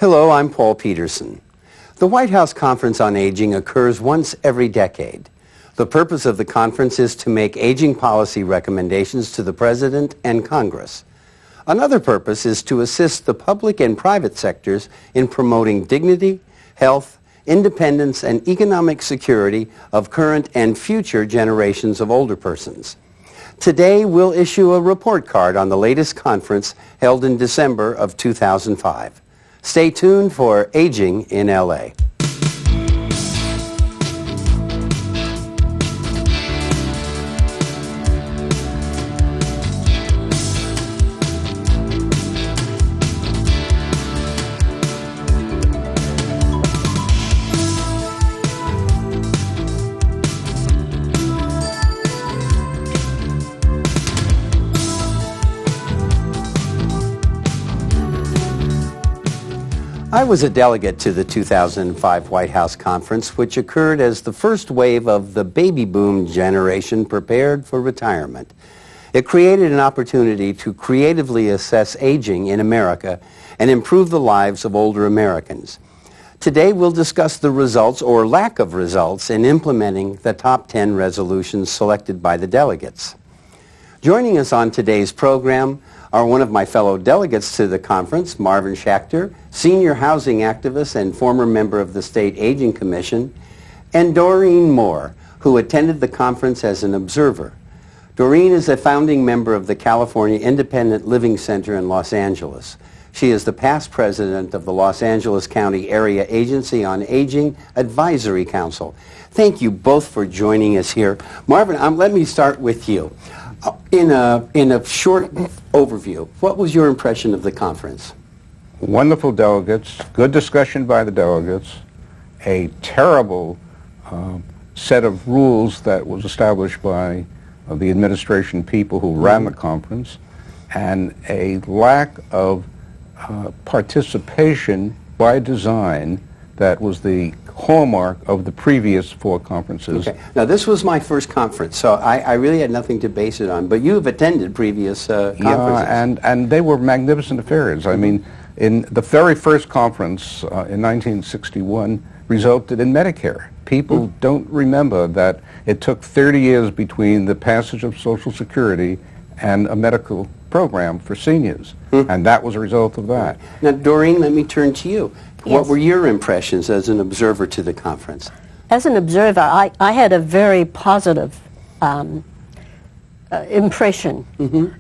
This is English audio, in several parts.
Hello, I'm Paul Peterson. The White House Conference on Aging occurs once every decade. The purpose of the conference is to make aging policy recommendations to the President and Congress. Another purpose is to assist the public and private sectors in promoting dignity, health, independence, and economic security of current and future generations of older persons. Today, we'll issue a report card on the latest conference held in December of 2005. Stay tuned for Aging in LA. I was a delegate to the 2005 White House Conference, which occurred as the first wave of the baby boom generation prepared for retirement. It created an opportunity to creatively assess aging in America and improve the lives of older Americans. Today we'll discuss the results or lack of results in implementing the top 10 resolutions selected by the delegates. Joining us on today's program are one of my fellow delegates to the conference, Marvin Schachter, senior housing activist and former member of the State Aging Commission, and Doreen Moore, who attended the conference as an observer. Doreen is a founding member of the California Independent Living Center in Los Angeles. She is the past president of the Los Angeles County Area Agency on Aging Advisory Council. Thank you both for joining us here. Marvin, let me start with you. In a short overview, what was your impression of the conference? Wonderful delegates, good discussion by the delegates, a terrible set of rules that was established by the administration people who ran the conference, and a lack of participation by design that was the hallmark of the previous four conferences. Okay. Now, this was my first conference, so I really had nothing to base it on, but you have attended previous conferences. Yeah, and they were magnificent affairs. I mean, in the very first conference in 1961 resulted in Medicare. People don't remember that it took 30 years between the passage of Social Security and a medical program for seniors, and that was a result of that. Now, Doreen, let me turn to you. Yes. What were your impressions as an observer to the conference? As an observer, I had a very positive impression,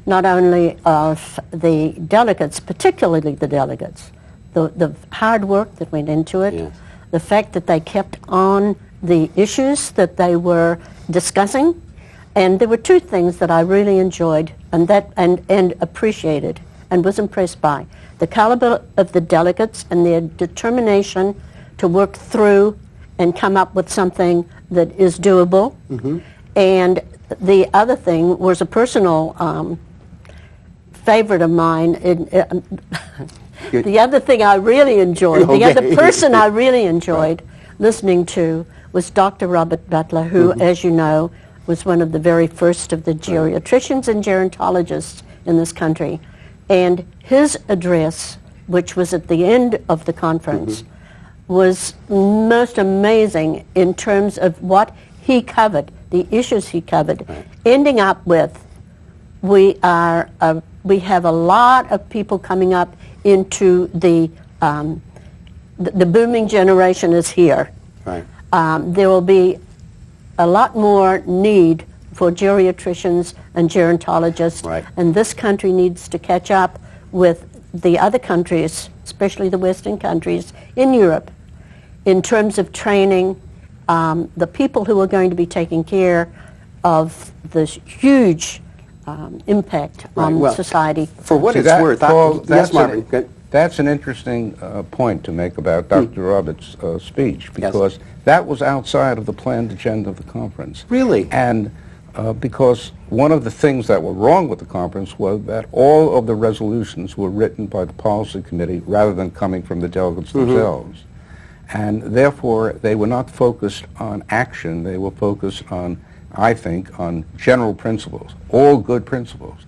not only of the delegates, particularly the delegates, the hard work that went into it, Yes. the fact that they kept on the issues that they were discussing, and there were two things that I really enjoyed and appreciated and was impressed by. The caliber of the delegates and their determination to work through and come up with something that is doable. And the other thing was a personal favorite of mine. The other thing I really enjoyed, the other person I really enjoyed listening to was Dr. Robert Butler, who, as you know, was one of the very first of the geriatricians and gerontologists in this country. And his address, which was at the end of the conference, was most amazing in terms of what he covered, the issues he covered, ending up with, we have a lot of people coming up into the booming generation is here. Right. There will be a lot more need for geriatricians and gerontologists, Right. and this country needs to catch up with the other countries, especially the Western countries in Europe, in terms of training the people who are going to be taking care of this huge impact on society. For what it's worth, Paul, yes, Marvin. that's an interesting point to make about Dr. Roberts' speech, because that was outside of the planned agenda of the conference. Really? And because one of the things that were wrong with the conference was that all of the resolutions were written by the policy committee rather than coming from the delegates themselves. And therefore, they were not focused on action. They were focused on, I think, on general principles, all good principles.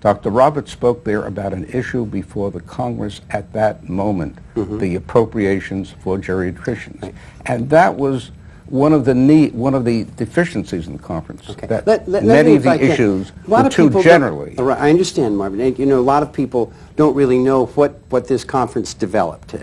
Dr. Roberts spoke there about an issue before the Congress at that moment, the appropriations for geriatricians. Right. And that was one of the deficiencies in the conference. Okay. That Let many me, of if I the can. issues A lot were of too people generally. don't- I understand, Marvin. And, a lot of people don't really know what this conference developed.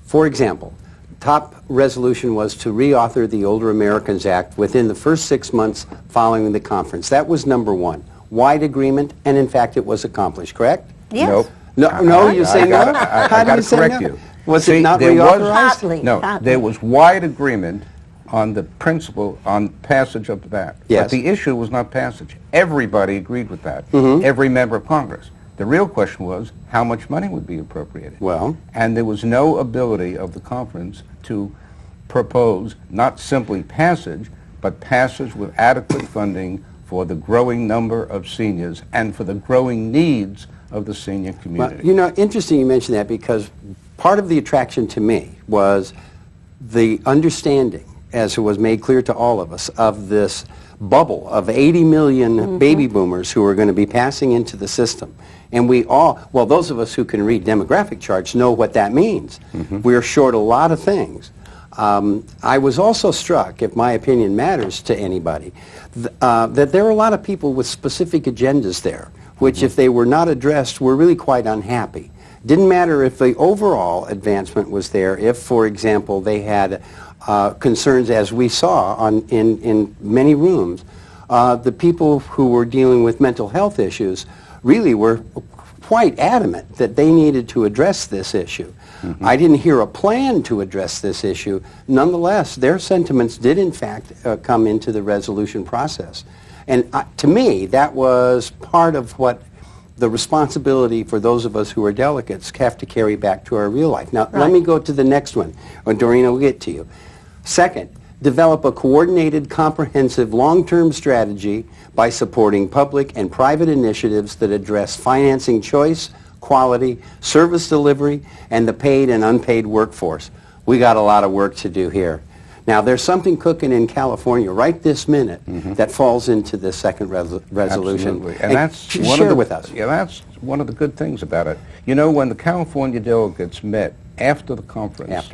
For example, top resolution was to reauthor the Older Americans Act within the first 6 months following the conference. That was number one. Wide agreement, and in fact, it was accomplished. Correct? Yes. Nope. No, you say no? I How do got you to say correct no? you. Was See, it not there was- reauthorized? Partly. No, there was wide agreement on the principle on passage of that. Yes. But the issue was not passage. Everybody agreed with that. Mm-hmm. Every member of Congress. The real question was how much money would be appropriated. Well. And there was no ability of the conference to propose not simply passage, but passage with adequate funding for the growing number of seniors and for the growing needs of the senior Well, community. interesting you mention that, because part of the attraction to me was the understanding, as it was made clear to all of us, of this bubble of 80 million baby boomers who are going to be passing into the system. And we all, well, those of us who can read demographic charts know what that means. We're short a lot of things. I was also struck, if my opinion matters to anybody, that there are a lot of people with specific agendas there, which if they were not addressed were really quite unhappy. Didn't matter if the overall advancement was there, if, for example, they had concerns, as we saw in many rooms. The people who were dealing with mental health issues really were quite adamant that they needed to address this issue. I didn't hear a plan to address this issue. Nonetheless, their sentiments did in fact come into the resolution process. And to me, that was part of what the responsibility for those of us who are delegates have to carry back to our real life. Now, let me go to the next one, or Doreen will get to you. Second, develop a coordinated, comprehensive, long-term strategy by supporting public and private initiatives that address financing choice, quality, service delivery, and the paid and unpaid workforce. We got a lot of work to do here. Now, there's something cooking in California right this minute that falls into this second resolution. Absolutely. And that's share with us. Yeah, that's one of the good things about it. You know, when the California delegates met after the conference,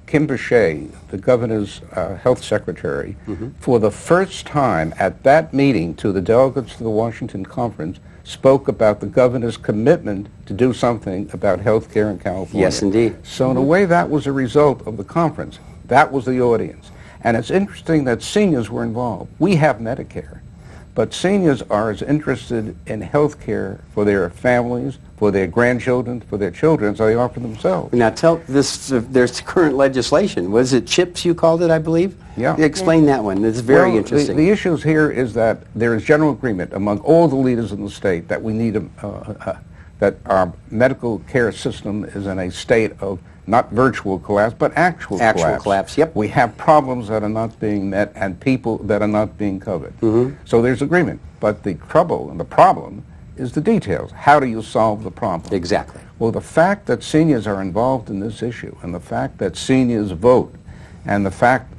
Kim Bechet, the governor's health secretary, for the first time at that meeting to the delegates to the Washington conference, spoke about the governor's commitment to do something about health care in California. Yes, indeed. So in a way, that was a result of the conference. That was the audience. And it's interesting that seniors were involved. We have Medicare, but seniors are as interested in health care for their families, for their grandchildren, for their children, as they are for themselves. Now, tell this. There's current legislation. Was it CHIPS you called it, I believe? Yeah. Explain that one. It's very interesting. The issues here is that there is general agreement among all the leaders in the state that we need that our medical care system is in a state of not virtual collapse, but actual collapse. Yep. We have problems that are not being met and people that are not being covered. So there's agreement. But the trouble and the problem is the details. How do you solve the problem? Exactly. Well, the fact that seniors are involved in this issue and the fact that seniors vote and the fact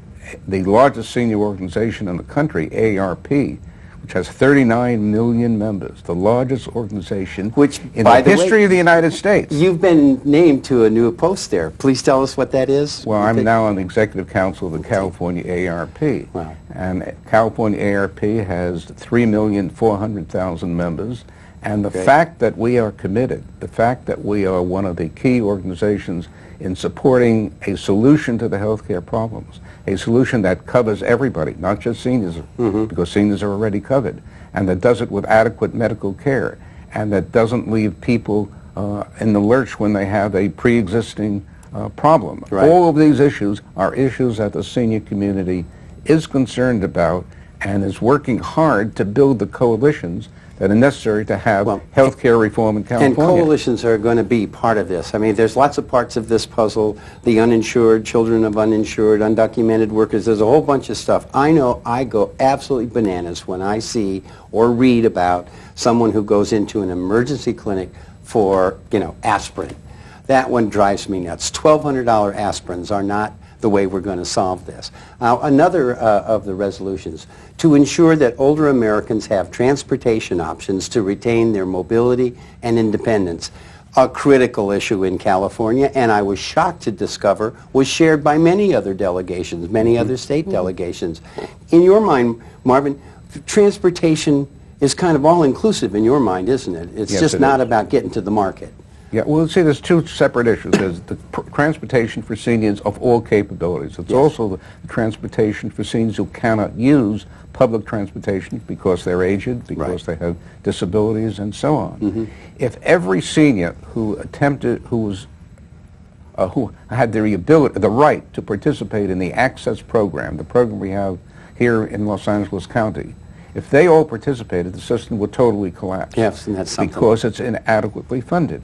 the largest senior organization in the country, AARP, which has 39 million members, the largest organization Which, in by the the way, history of the United States. You've been named to a new post there. Please tell us what that is. Well, I'm now on the executive council of the California AARP. Wow. And California AARP has 3,400,000 members. And the Great. fact that we are committed, the fact that we are one of the key organizations in supporting a solution to the healthcare problems, a solution that covers everybody, not just seniors, because seniors are already covered, and that does it with adequate medical care, and that doesn't leave people in the lurch when they have a pre-existing problem. Right. All of these issues are issues that the senior community is concerned about and is working hard to build the coalitions that are necessary to have health care reform in California. And coalitions are going to be part of this. I mean, there's lots of parts of this puzzle. The uninsured, children of uninsured, undocumented workers. There's a whole bunch of stuff. I know I go absolutely bananas when I see or read about someone who goes into an emergency clinic for, aspirin. That one drives me nuts. $1,200 aspirins are not the way we're going to solve this. Another of the resolutions, to ensure that older Americans have transportation options to retain their mobility and independence. A critical issue in California, and I was shocked to discover was shared by many other delegations, many other state delegations. In your mind, Marvin, transportation is kind of all-inclusive in your mind, isn't it? It's Yes, just it not is. about getting to the market. Yeah, well, see, there's two separate issues. There's the transportation for seniors of all capabilities. It's Yes. also the transportation for seniors who cannot use public transportation because they're aged, because they have disabilities, and so on. If every senior who who had the right to participate in the Access program, the program we have here in Los Angeles County, if they all participated, the system would totally collapse. Yes, and that's something. Because it's inadequately funded.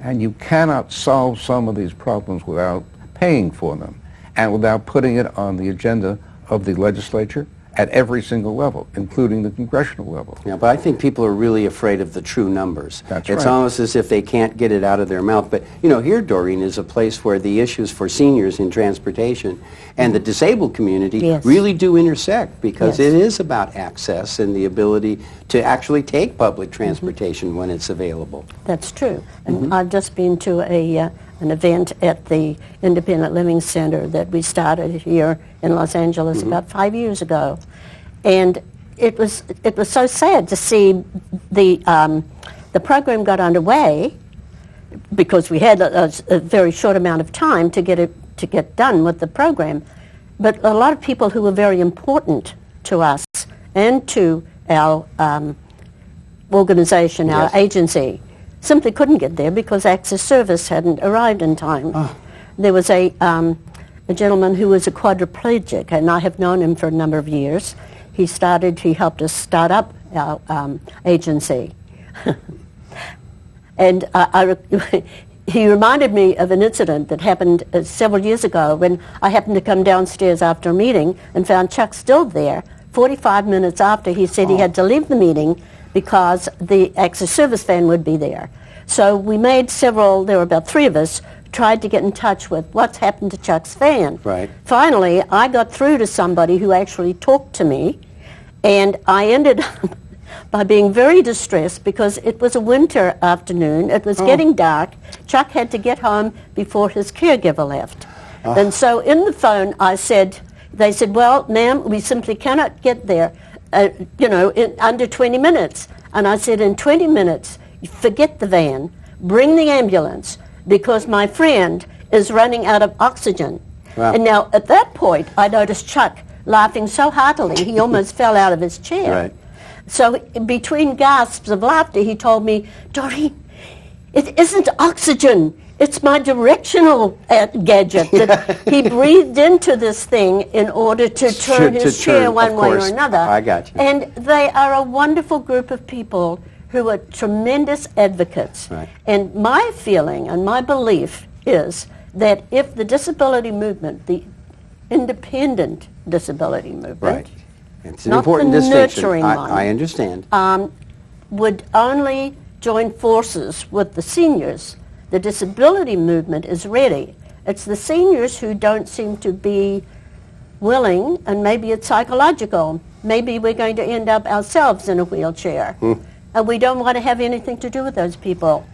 And you cannot solve some of these problems without paying for them and without putting it on the agenda of the legislature at every single level, including the congressional level. Yeah, but I think people are really afraid of the true numbers. That's It's right. almost as if they can't get it out of their mouth. But, you know, here, Doreen, is a place where the issues for seniors in transportation and the disabled community Yes. really do intersect, because Yes. it is about access and the ability to actually take public transportation when it's available. That's true. And I've just been to an event at the Independent Living Center that we started here in Los Angeles about 5 years ago. And it was so sad to see the program got underway because we had a very short amount of time to get done with the program. But a lot of people who were very important to us and to our organization, our Yes. agency, simply couldn't get there because Access Service hadn't arrived in time. There was a gentleman who was a quadriplegic, and I have known him for a number of years. He helped us start up our agency. And he reminded me of an incident that happened several years ago when I happened to come downstairs after a meeting and found Chuck still there. 45 minutes after, he said he had to leave the meeting because the Access Service van would be there. So we made there were about 3 of us, tried to get in touch with what's happened to Chuck's van. Right. Finally, I got through to somebody who actually talked to me, and I ended up by being very distressed because it was a winter afternoon. It was getting dark. Chuck had to get home before his caregiver left. And so in the phone, they said, well, ma'am, we simply cannot get there, in under 20 minutes. And I said, in 20 minutes, forget the van, bring the ambulance, because my friend is running out of oxygen. Wow. And now, at that point, I noticed Chuck laughing so heartily, he almost fell out of his chair. Right. So between gasps of laughter, he told me, Doreen, it isn't oxygen. It's my directional gadget that he breathed into this thing in order to turn his chair one way or another. I got you. And they are a wonderful group of people who are tremendous advocates. Right. And my feeling and my belief is that if the disability movement, the independent disability movement, Right. It's an not important the distinction. nurturing one. I understand. would only join forces with the seniors, the disability movement is ready. It's the seniors who don't seem to be willing, and maybe it's psychological. Maybe we're going to end up ourselves in a wheelchair. And we don't want to have anything to do with those people.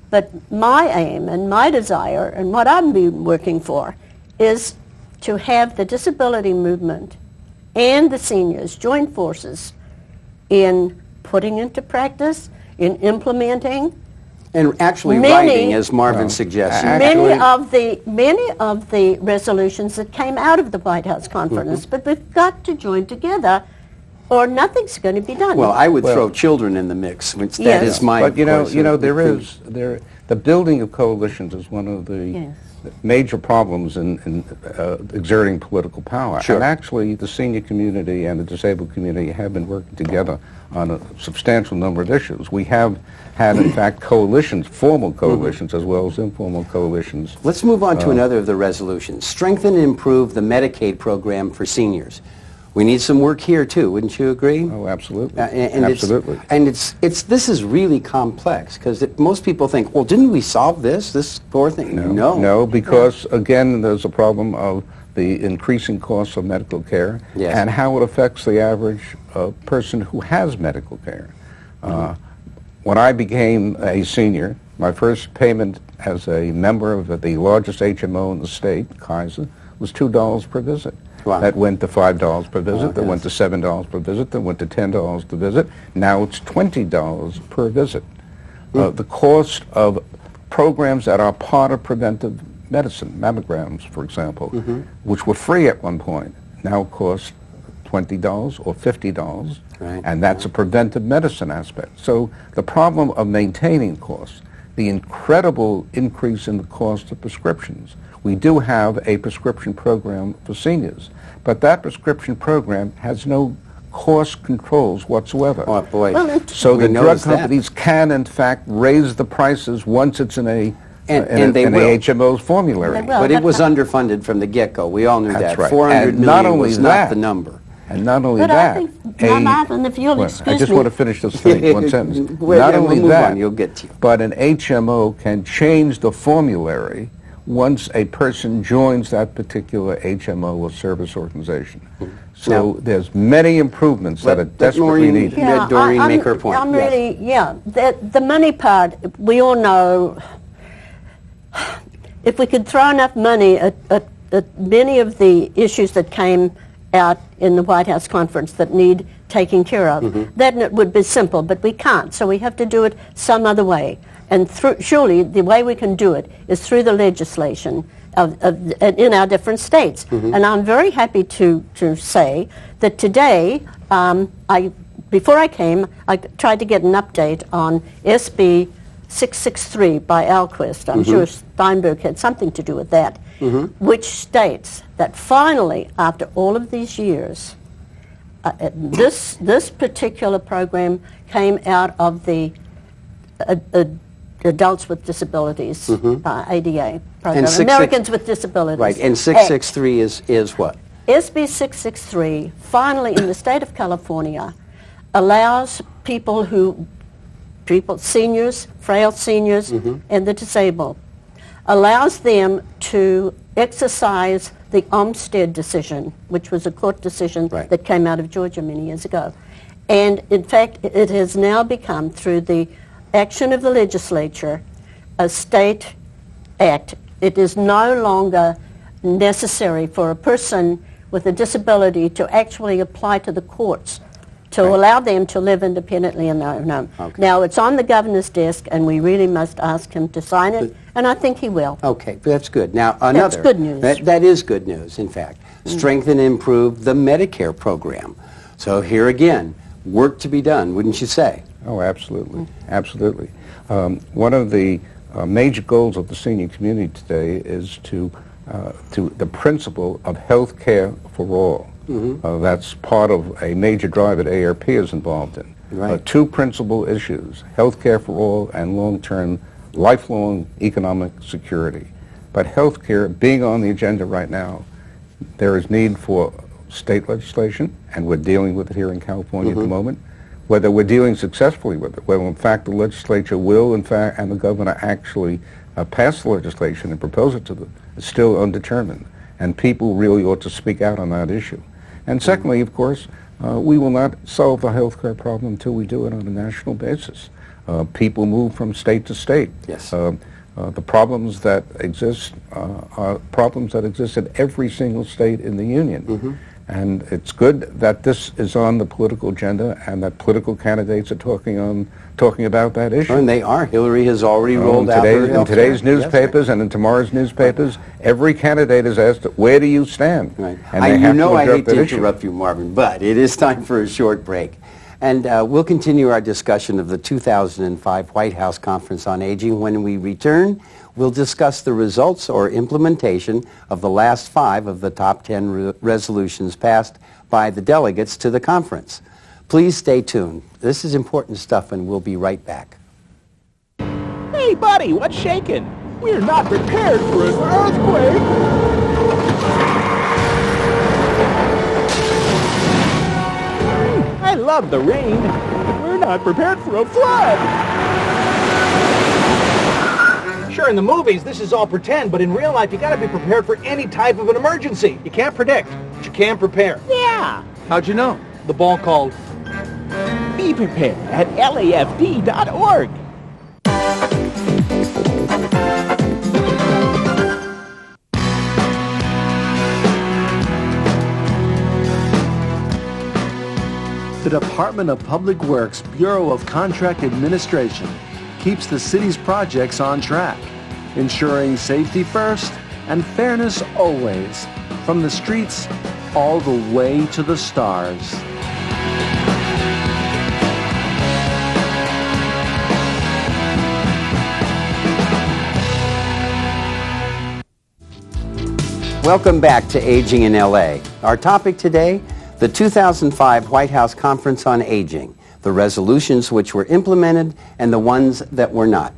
But my aim and my desire and what I've been working for is to have the disability movement and the seniors join forces in putting into practice, in implementing And actually many- writing, as Marvin suggests. many of the resolutions that came out of the White House conference. But we've got to join together or nothing's going to be done. Well, I would throw children in the mix, which that Yes. is my. But of course, the building of coalitions is one of the Yes. major problems in exerting political power. Sure. And actually, the senior community and the disabled community have been working together on a substantial number of issues. We have had, in fact, coalitions, formal coalitions, as well as informal coalitions. Let's move on to another of the resolutions. Strengthen and improve the Medicaid program for seniors. We need some work here too, wouldn't you agree? Oh, absolutely. Absolutely. This is really complex because most people think, well, didn't we solve this poor thing? No. No, because, again, there's a problem of the increasing costs of medical care Yes. and how it affects the average person who has medical care. When I became a senior, my first payment as a member of the largest HMO in the state, Kaiser, was $2 per visit. Wow. That went to $5 per visit, that yes. went to $7 per visit, that went to $10 per visit. Now it's $20 per visit. The cost of programs that are part of preventive medicine, mammograms, for example, which were free at one point, now cost $20 or $50, Right. and that's a preventive medicine aspect. So the problem of maintaining costs, the incredible increase in the cost of prescriptions. We do have a prescription program for seniors, but that prescription program has no cost controls whatsoever. Oh, boy. Well, So We the drug noticed that. companies can, in fact, raise the prices once it's in a And they in will. a HMO's formulary. They will. But it was underfunded from the get-go. We all knew That's that. right. 400 And million not only was that, not the number. And not only But that, I think, now, Marvin, if you'll I excuse just me. want to finish this thing, one sentence. Well, Not then we'll only move that, on. You'll get to you. but an HMO can change the formulary once a person joins that particular HMO or service organization. So Now- there's many improvements that are Let desperately Maureen- needed. Let Doreen make her point. I'm Yes. really, the money part, we all know, if we could throw enough money at many of the issues that came out in the White House conference that need taking care of, then it would be simple, but we can't, so we have to do it some other way. And surely the way we can do it is through the legislation in our different states. And I'm very happy to say that today, before I came, I tried to get an update on SB 663 by Alquist. I'm sure Steinberg had something to do with that, which states that finally, after all of these years, this particular program came out of the Adults with Disabilities, ADA program, And Americans with Disabilities. Right, and Act. 663 is what? SB 663, finally in the state of California, allows seniors, frail seniors, and the disabled, allows them to exercise the Olmstead decision, which was a court decision Right. that came out of Georgia many years ago. And in fact, it has now become, through the action of the legislature, a state act. It is no longer necessary for a person with a disability to actually apply to the courts to allow them to live independently in their own home. Okay. Now, it's on the governor's desk, and we really must ask him to sign it, and I think he will. Okay, that's good. Now, another. good news. That is good news, in fact. Strengthen and improve the Medicare program. So here again, work to be done, wouldn't you say? Oh, absolutely, absolutely. One of the major goals of the senior community today is to the principle of health care for all. That's part of a major drive that ARP is involved in. Right. Two principal issues, health care for all and long-term, lifelong economic security. But health care being on the agenda right now, there is need for state legislation, and we're dealing with it here in California at the moment. Whether we're dealing successfully with it, whether in fact the legislature will, in fact, and the governor actually pass the legislation and propose it to them, is still undetermined. And people really ought to speak out on that issue. And secondly, of course, we will not solve the health care problem until we do it on a national basis. People move from state to state. Yes. The problems that exist are problems that exist in every single state in the union. And it's good that this is on the political agenda and that political candidates are talking about that issue. And they are. Hillary has already rolled out her In health today's care. Yes, newspapers and in tomorrow's newspapers, every candidate is asked, where do you stand? Right. And they You have know to I address hate that to issue. interrupt you, Marvin, but it is time for a short break. And we'll continue our discussion of the 2005 White House Conference on Aging. When we return, we'll discuss the results or implementation of the last 5 of the top 10 resolutions passed by the delegates to the conference. Please stay tuned. This is important stuff, and we'll be right back. Hey, buddy, what's shaking? We're not prepared for an earthquake. I love the rain. We're not prepared for a flood. Sure, in the movies, this is all pretend, but in real life, you gotta be prepared for any type of an emergency. You can't predict, but you can prepare. Yeah. How'd you know? The ball called. Be prepared at LAFD.org. The Department of Public Works Bureau of Contract Administration keeps the city's projects on track, ensuring safety first and fairness always, from the streets all the way to the stars. Welcome back to Aging in LA. Our topic today, the 2005 White House Conference on Aging, the resolutions which were implemented and the ones that were not.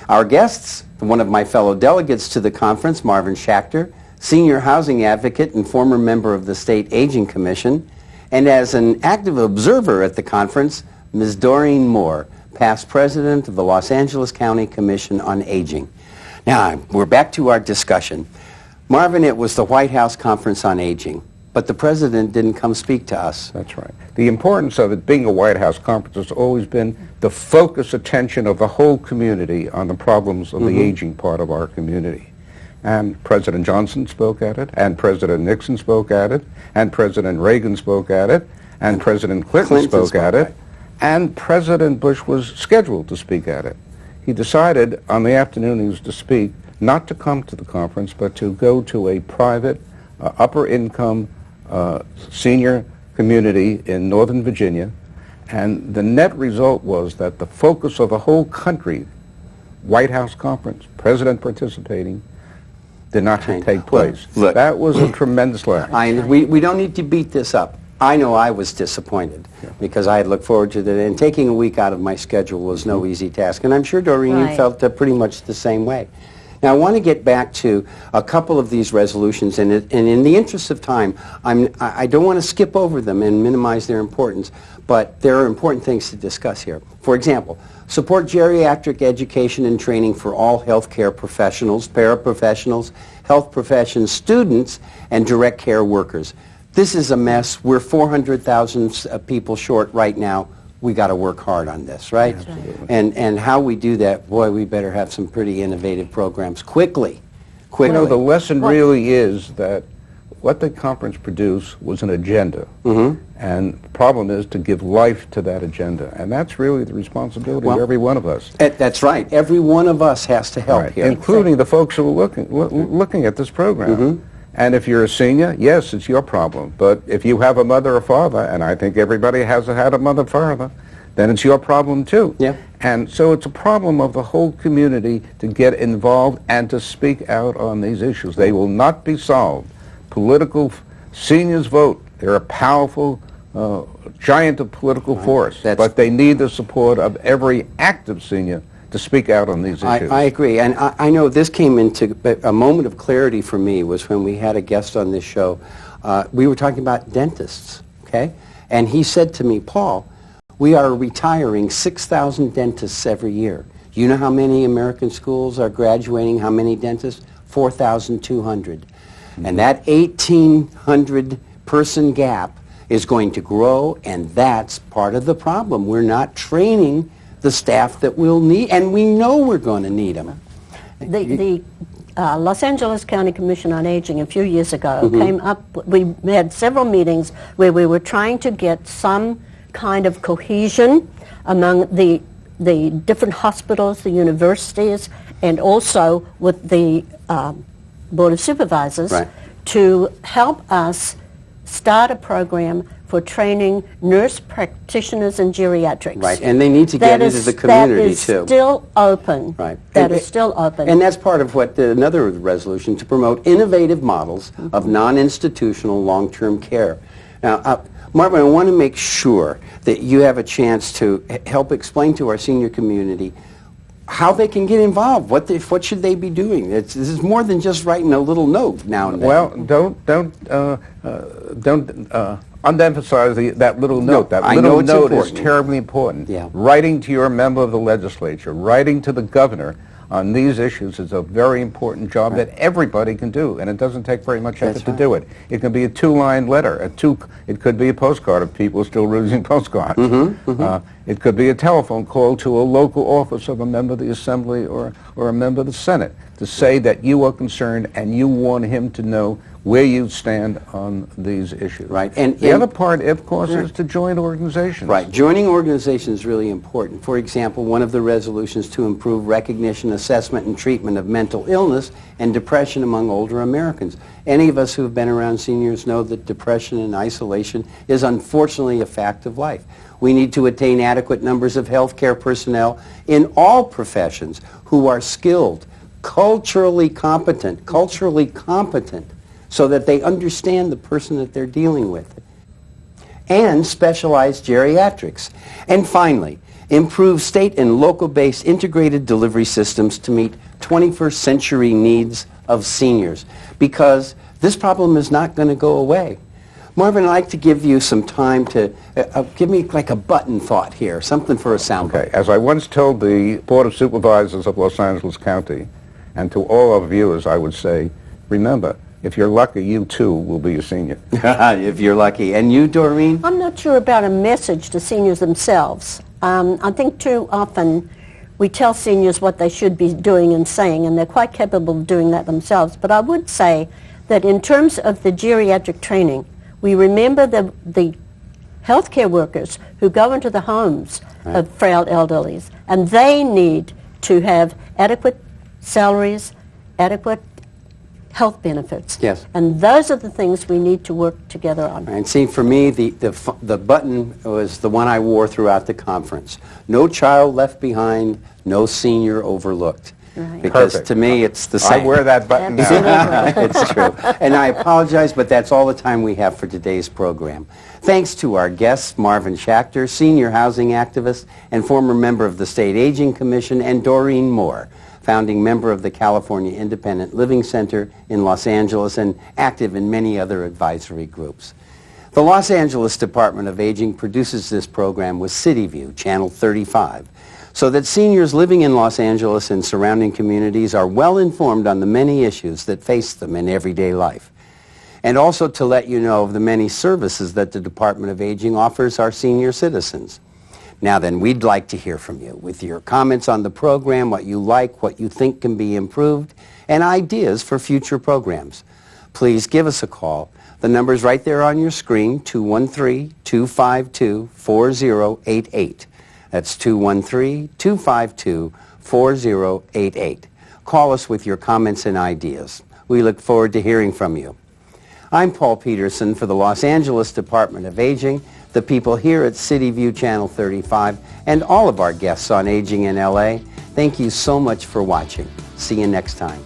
Our guests, one of my fellow delegates to the conference, Marvin Schachter, senior housing advocate and former member of the State Aging Commission, and as an active observer at the conference, Ms. Doreen Moore, past president of the Los Angeles County Commission on Aging. Now, we're back to our discussion. Marvin, it was the White House Conference on Aging, but the president didn't come speak to us. That's right. The importance of it being a White House conference has always been the focus attention of the whole community on the problems of the aging part of our community. And President Johnson spoke at it, and President Nixon spoke at it, and President Reagan spoke at it, and President Clinton spoke at it, and President Bush was scheduled to speak at it. He decided on the afternoon he was to speak not to come to the conference, but to go to a private, upper-income senior community in Northern Virginia, and the net result was that the focus of the whole country, White House conference, president participating, did not take place. Look, that was a tremendous lack. We don't need to beat this up. I know I was disappointed because I had looked forward to that, and taking a week out of my schedule was no easy task, and I'm sure, Doreen, you felt pretty much the same way. Now, I want to get back to a couple of these resolutions, and in the interest of time, I don't want to skip over them and minimize their importance, but there are important things to discuss here. For example, support geriatric education and training for all healthcare professionals, paraprofessionals, health professions, students, and direct care workers. This is a mess. We're 400,000 people short right now. We got to work hard on this, right? Absolutely. And how we do that, boy, we better have some pretty innovative programs quickly. You know, the lesson really is that what the conference produced was an agenda. And the problem is to give life to that agenda. And that's really the responsibility of every one of us. That's right. Every one of us has to help here. Including the folks who are looking at this program. And if you're a senior, yes, it's your problem. But if you have a mother or father, and I think everybody has had a mother or father, then it's your problem too. Yeah. And so it's a problem of the whole community to get involved and to speak out on these issues. They will not be solved. Political seniors vote. They're a powerful giant of political force, but they need the support of every active senior to speak out on these issues. I agree, and I know this came into a moment of clarity for me was when we had a guest on this show. We were talking about dentists, okay? And he said to me, Paul, we are retiring 6,000 dentists every year. You know how many American schools are graduating, how many dentists? 4,200. And that 1,800 person gap is going to grow, and that's part of the problem. We're not training the staff that we'll need, and we know we're going to need them. The Los Angeles County Commission on Aging a few years ago came up, we had several meetings where we were trying to get some kind of cohesion among the different hospitals, the universities, and also with the Board of Supervisors to help us start a program for training nurse practitioners in geriatrics. Right, and they need to get into the community too. That is still open. Right. That is still open. And that's part of what another resolution to promote innovative models of non-institutional long-term care. Now, Marvin, I want to make sure that you have a chance to help explain to our senior community how they can get involved. What should they be doing? This is more than just writing a little note now and then. Well, don't underemphasize that little note. That little note is terribly important. Yeah. Writing to your member of the legislature, writing to the governor on these issues is a very important job that everybody can do, and it doesn't take very much effort to do it. It can be a two-line letter. It could be a postcard if people are still using postcards. It could be a telephone call to a local office of a member of the Assembly or a member of the Senate to say that you are concerned and you want him to know where you stand on these issues. Right. And the other part, of course, is to join organizations. Right. Joining organizations is really important. For example, one of the resolutions to improve recognition, assessment, and treatment of mental illness and depression among older Americans. Any of us who have been around seniors know that depression and isolation is unfortunately a fact of life. We need to attain adequate numbers of healthcare personnel in all professions who are skilled, culturally competent, so that they understand the person that they're dealing with. And specialized geriatrics. And finally, improve state and local-based integrated delivery systems to meet 21st century needs of seniors, because this problem is not going to go away. Marvin, I'd like to give you some time to give me like a button thought here, something for a soundbite. Okay. As I once told the Board of Supervisors of Los Angeles County, and to all our viewers, I would say, remember, if you're lucky, you too will be a senior. If you're lucky. And you, Doreen? I'm not sure about a message to seniors themselves. I think too often we tell seniors what they should be doing and saying, and they're quite capable of doing that themselves. But I would say that in terms of the geriatric training, we remember the healthcare workers who go into the homes of frail elderlies, and they need to have adequate salaries, adequate health benefits. Yes. And those are the things we need to work together on. And see, for me, the button was the one I wore throughout the conference. No child left behind, no senior overlooked. Right. Because Perfect. to me, it's the same. I wear that button now. Absolutely. It's true. And I apologize, but that's all the time we have for today's program. Thanks to our guests, Marvin Schachter, senior housing activist and former member of the State Aging Commission, and Doreen Moore, founding member of the California Independent Living Center in Los Angeles and active in many other advisory groups. The Los Angeles Department of Aging produces this program with CityView, Channel 35, so that seniors living in Los Angeles and surrounding communities are well informed on the many issues that face them in everyday life. And also to let you know of the many services that the Department of Aging offers our senior citizens. Now then, we'd like to hear from you with your comments on the program, what you like, what you think can be improved, and ideas for future programs. Please give us a call. The number's right there on your screen, 213-252-4088. That's 213-252-4088. Call us with your comments and ideas. We look forward to hearing from you. I'm Paul Peterson for the Los Angeles Department of Aging, the people here at CityView Channel 35, and all of our guests on Aging in LA. Thank you so much for watching. See you next time.